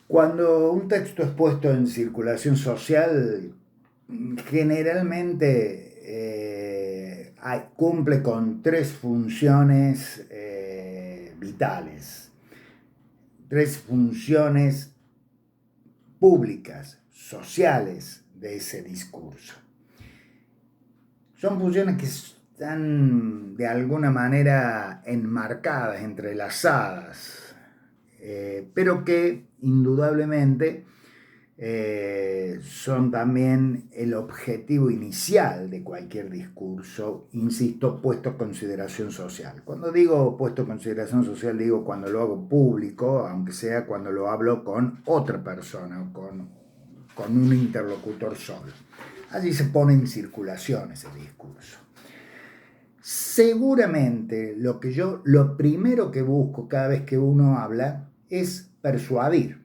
Cuando un texto es puesto en circulación social, generalmente cumple con tres funciones vitales, tres funciones públicas, sociales de ese discurso. Son funciones que están de alguna manera enmarcadas, entrelazadas, pero que indudablemente son también el objetivo inicial de cualquier discurso, insisto, puesto en consideración social. Cuando digo puesto en consideración social, digo cuando lo hago público, aunque sea cuando lo hablo con otra persona o con un interlocutor solo. Allí se pone en circulación ese discurso. Seguramente lo primero que busco cada vez que uno habla es persuadir.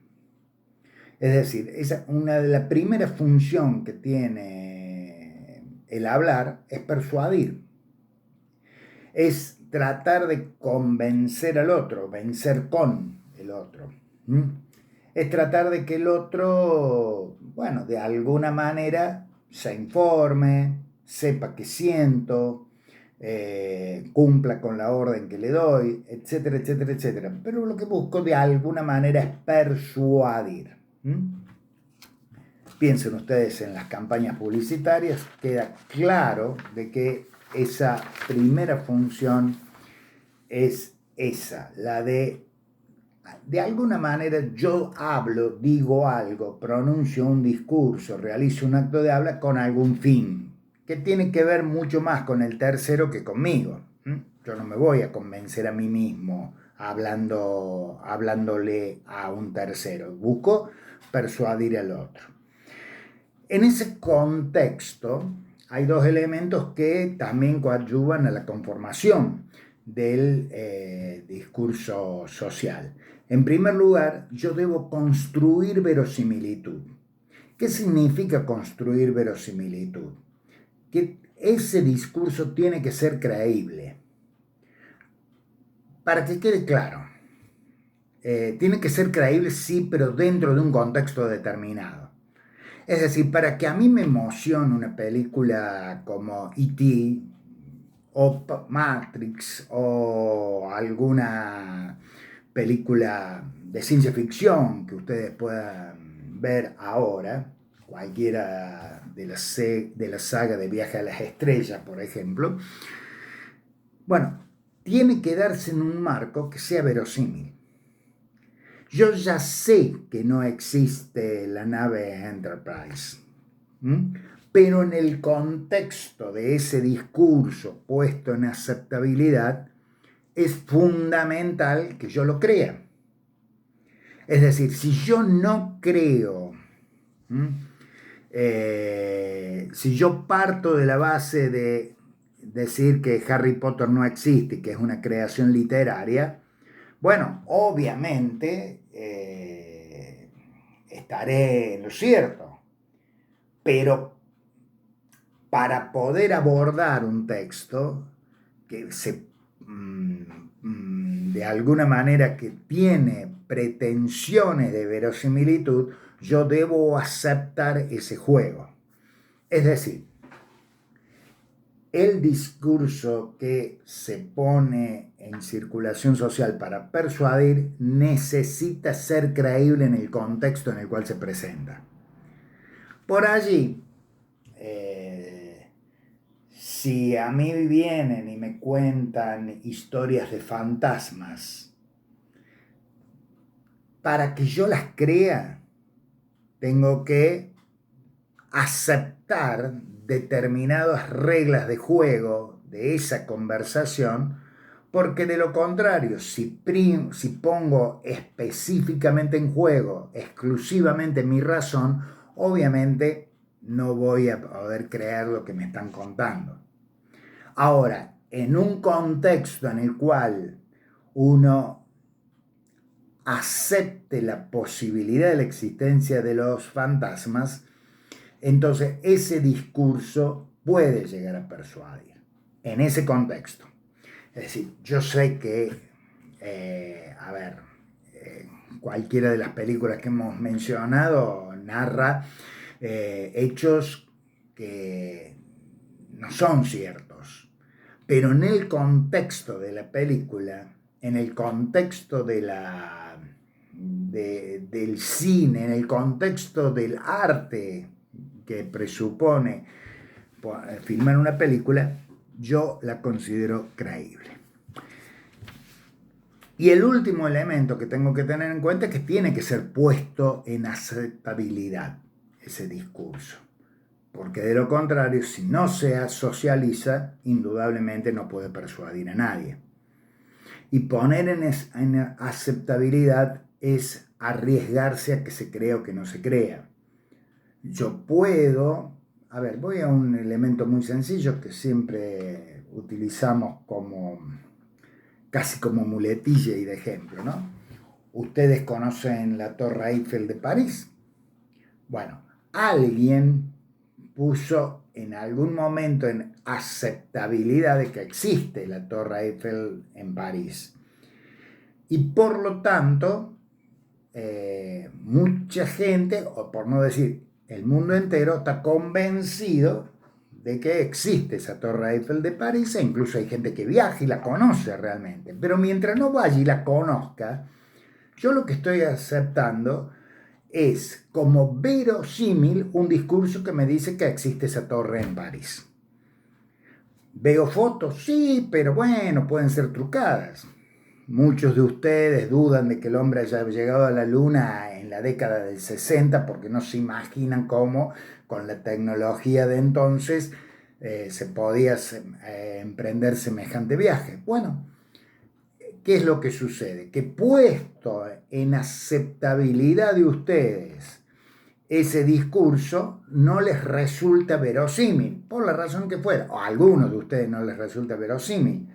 Es decir, una de las primeras funciones que tiene el hablar es persuadir. Es tratar de convencer al otro, vencer con el otro. ¿Mm? Es tratar de que el otro, bueno, de alguna manera se informe, sepa qué siento, cumpla con la orden que le doy, etcétera, etcétera, etcétera. Pero lo que busco de alguna manera es persuadir. ¿Mm? Piensen ustedes en las campañas publicitarias, queda claro de que esa primera función es esa, la de alguna manera yo hablo, digo algo, pronuncio un discurso, realizo un acto de habla con algún fin, que tiene que ver mucho más con el tercero que conmigo. Yo no me voy a convencer a mí mismo hablándole a un tercero, busco persuadir al otro. En ese contexto hay dos elementos que también coadyuvan a la conformación del discurso social. En primer lugar, yo debo construir verosimilitud. ¿Qué significa construir verosimilitud? Que ese discurso tiene que ser creíble. Para que quede claro, tiene que ser creíble, sí, pero dentro de un contexto determinado. Es decir, para que a mí me emocione una película como E.T. o Matrix o alguna película de ciencia ficción que ustedes puedan ver ahora, cualquiera de la saga de Viaje a las Estrellas, por ejemplo, bueno, tiene que darse en un marco que sea verosímil. Yo ya sé que no existe la nave Enterprise, ¿m? Pero en el contexto de ese discurso puesto en aceptabilidad, es fundamental que yo lo crea. Es decir, si yo no creo, si yo parto de la base de decir que Harry Potter no existe, que es una creación literaria, bueno, obviamente estaré en lo cierto, pero para poder abordar un texto que de alguna manera que tiene pretensiones de verosimilitud, yo debo aceptar ese juego. Es decir, el discurso que se pone en circulación social para persuadir necesita ser creíble en el contexto en el cual se presenta. Por allí, si a mí vienen y me cuentan historias de fantasmas, para que yo las crea, tengo que aceptar determinadas reglas de juego de esa conversación, porque de lo contrario, si pongo específicamente en juego exclusivamente mi razón, obviamente no voy a poder creer lo que me están contando. Ahora, en un contexto en el cual uno acepte la posibilidad de la existencia de los fantasmas, entonces ese discurso puede llegar a persuadir. En ese contexto. Es decir, yo sé que, cualquiera de las películas que hemos mencionado narra hechos que no son ciertos, pero en el contexto de la película, en el contexto del cine, en el contexto del arte que presupone filmar una película, yo la considero creíble. Y el último elemento que tengo que tener en cuenta es que tiene que ser puesto en aceptabilidad ese discurso. Porque de lo contrario, si no se socializa, indudablemente no puede persuadir a nadie. Y poner en aceptabilidad es arriesgarse a que se crea o que no se crea. Yo puedo, voy a un elemento muy sencillo que siempre utilizamos casi como muletilla y de ejemplo, ¿no? Ustedes conocen la Torre Eiffel de París. Bueno, alguien puso en algún momento en aceptabilidad de que existe la Torre Eiffel en París. Y por lo tanto, mucha gente, o por no decir el mundo entero, está convencido de que existe esa Torre Eiffel de París, e incluso hay gente que viaja y la conoce realmente. Pero mientras no vaya y la conozca, yo lo que estoy aceptando es como verosímil un discurso que me dice que existe esa torre en París. ¿Veo fotos? Sí, pero bueno, pueden ser trucadas. Muchos de ustedes dudan de que el hombre haya llegado a la luna en la década del 60 porque no se imaginan cómo con la tecnología de entonces se podía emprender semejante viaje. Bueno, ¿qué es lo que sucede? Que puesto en aceptabilidad de ustedes ese discurso no les resulta verosímil, por la razón que fuera, o a algunos de ustedes no les resulta verosímil.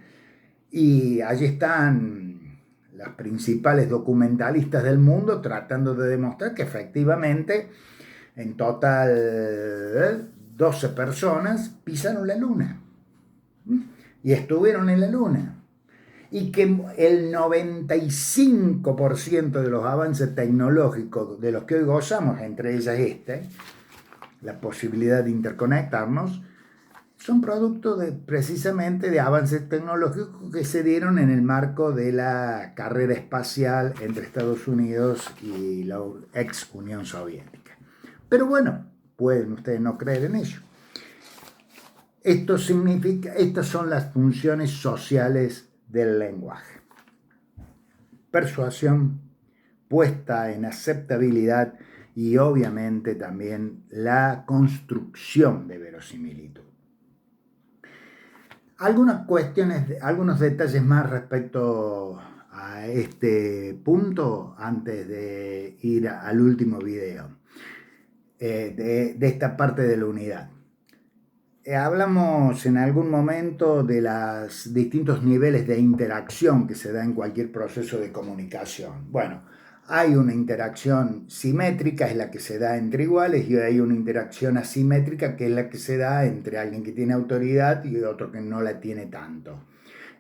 Y allí están las principales documentalistas del mundo tratando de demostrar que efectivamente en total 12 personas pisaron la luna y estuvieron en la luna. Y que el 95% de los avances tecnológicos de los que hoy gozamos, entre ellas la posibilidad de interconectarnos, son producto precisamente de avances tecnológicos que se dieron en el marco de la carrera espacial entre Estados Unidos y la ex Unión Soviética. Pero bueno, pueden ustedes no creer en ello. Esto significa, estas son las funciones sociales del lenguaje. Persuasión, puesta en aceptabilidad y obviamente también la construcción de verosimilitud. Algunas cuestiones, algunos detalles más respecto a este punto antes de ir al último video de esta parte de la unidad. Hablamos en algún momento de los distintos niveles de interacción que se da en cualquier proceso de comunicación. Bueno, hay una interacción simétrica, es la que se da entre iguales, y hay una interacción asimétrica, que es la que se da entre alguien que tiene autoridad y otro que no la tiene tanto.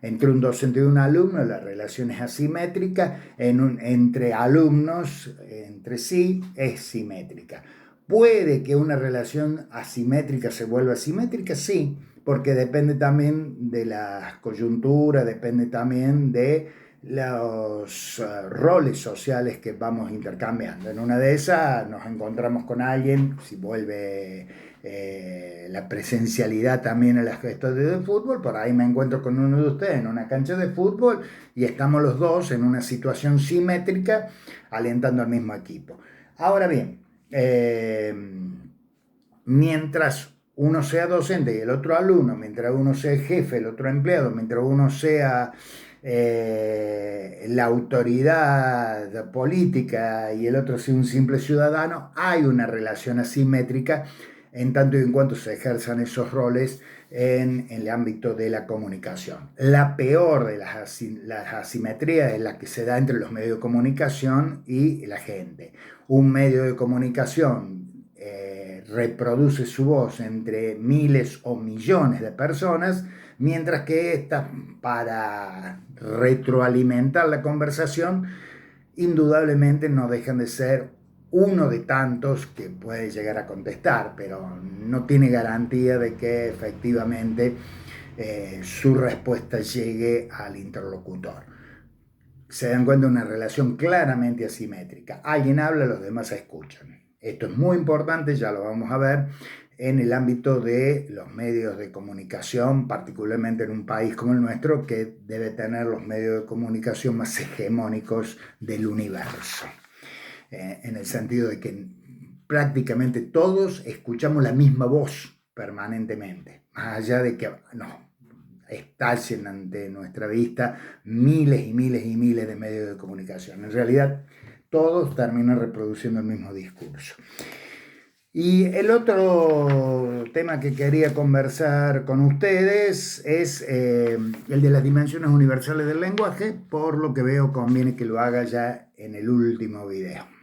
Entre un docente y un alumno la relación es asimétrica, entre alumnos entre sí es simétrica. ¿Puede que una relación asimétrica se vuelva simétrica? Sí, porque depende también de la coyuntura, depende también de los roles sociales que vamos intercambiando. En una de esas nos encontramos con alguien, si vuelve la presencialidad también a las gestos de fútbol, por ahí me encuentro con uno de ustedes en una cancha de fútbol y estamos los dos en una situación simétrica alentando al mismo equipo. Ahora bien, mientras uno sea docente y el otro alumno, mientras uno sea jefe, el otro empleado, mientras uno sea la autoridad política y el otro sea un simple ciudadano, hay una relación asimétrica en tanto y en cuanto se ejerzan esos roles en el ámbito de la comunicación. La peor de las asimetrías es la que se da entre los medios de comunicación y la gente. Un medio de comunicación reproduce su voz entre miles o millones de personas, mientras que esta, para retroalimentar la conversación, indudablemente no dejan de ser uno de tantos que puede llegar a contestar, pero no tiene garantía de que efectivamente su respuesta llegue al interlocutor. Se dan cuenta de una relación claramente asimétrica. Alguien habla, los demás escuchan. Esto es muy importante, ya lo vamos a ver, en el ámbito de los medios de comunicación, particularmente en un país como el nuestro, que debe tener los medios de comunicación más hegemónicos del universo. En el sentido de que prácticamente todos escuchamos la misma voz permanentemente, más allá de que no, estallen ante nuestra vista miles y miles y miles de medios de comunicación. En realidad, todos terminan reproduciendo el mismo discurso. Y el otro tema que quería conversar con ustedes es el de las dimensiones universales del lenguaje. Por lo que veo, conviene que lo haga ya en el último video.